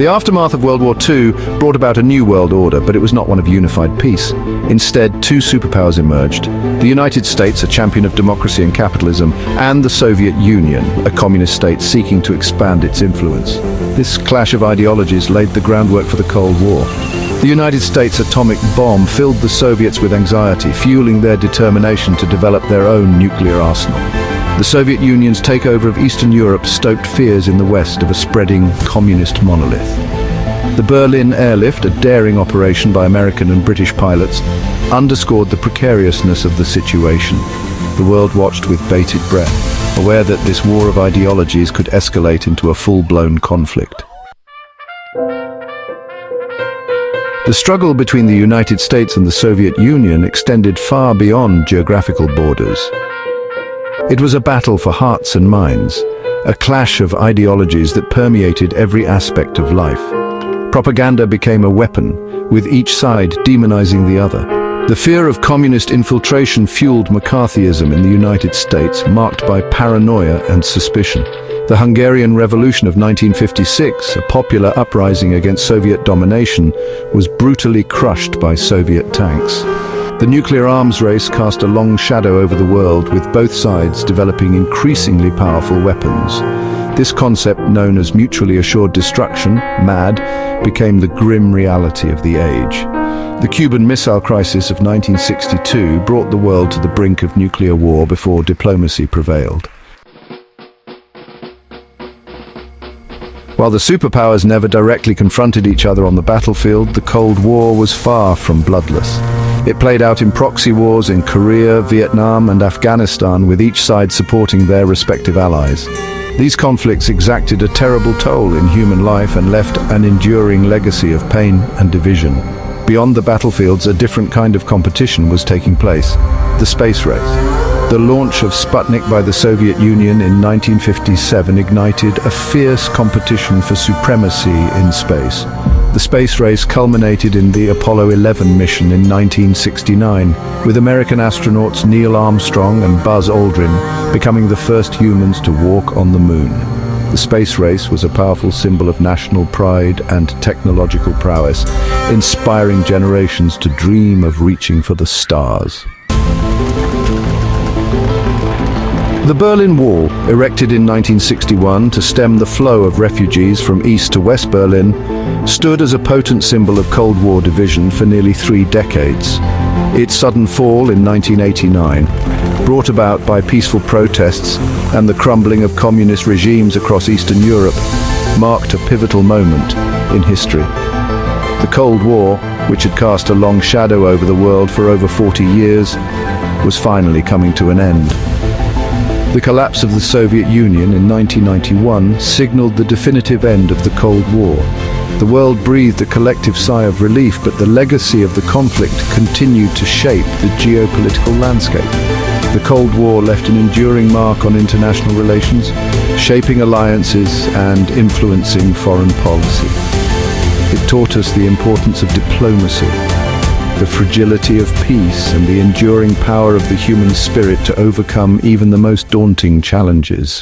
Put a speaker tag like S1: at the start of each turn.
S1: The aftermath of World War II brought about a new world order, but it was not one of unified peace. Instead, two superpowers emerged: the United States, a champion of democracy and capitalism, and the Soviet Union, a communist state seeking to expand its influence. This clash of ideologies laid the groundwork for the Cold War. The United States' atomic bomb filled the Soviets with anxiety, fueling their determination to develop their own nuclear arsenal. The Soviet Union's takeover of Eastern Europe stoked fears in the West of a spreading communist monolith. The Berlin airlift, a daring operation by American and British pilots, underscored the precariousness of the situation. The world watched with bated breath, aware that this war of ideologies could escalate into a full-blown conflict. The struggle between the United States and the Soviet Union extended far beyond geographical borders. It was a battle for hearts and minds, a clash of ideologies that permeated every aspect of life. Propaganda became a weapon, with each side demonizing the other. The fear of communist infiltration fueled McCarthyism in the United States, marked by paranoia and suspicion. The Hungarian Revolution of 1956, a popular uprising against Soviet domination, was brutally crushed by Soviet tanks. The nuclear arms race cast a long shadow over the world, with both sides developing increasingly powerful weapons. This concept, known as mutually assured destruction, MAD, became the grim reality of the age. The Cuban Missile Crisis of 1962 brought the world to the brink of nuclear war before diplomacy prevailed. While the superpowers never directly confronted each other on the battlefield, the Cold War was far from bloodless. It played out in proxy wars in Korea, Vietnam, and Afghanistan, with each side supporting their respective allies. These conflicts exacted a terrible toll in human life and left an enduring legacy of pain and division. Beyond the battlefields, a different kind of competition was taking place: the space race. The launch of Sputnik by the Soviet Union in 1957 ignited a fierce competition for supremacy in space. The space race culminated in the Apollo 11 mission in 1969, with American astronauts Neil Armstrong and Buzz Aldrin becoming the first humans to walk on the moon. The space race was a powerful symbol of national pride and technological prowess, inspiring generations to dream of reaching for the stars. The Berlin Wall, erected in 1961 to stem the flow of refugees from East to West Berlin, stood as a potent symbol of Cold War division for nearly 3 decades. Its sudden fall in 1989, brought about by peaceful protests and the crumbling of communist regimes across Eastern Europe, marked a pivotal moment in history. The Cold War, which had cast a long shadow over the world for over 40 years, was finally coming to an end. The collapse of the Soviet Union in 1991 signaled the definitive end of the Cold War. The world breathed a collective sigh of relief, but the legacy of the conflict continued to shape the geopolitical landscape. The Cold War left an enduring mark on international relations, shaping alliances and influencing foreign policy. It taught us the importance of diplomacy, the fragility of peace, and the enduring power of the human spirit to overcome even the most daunting challenges.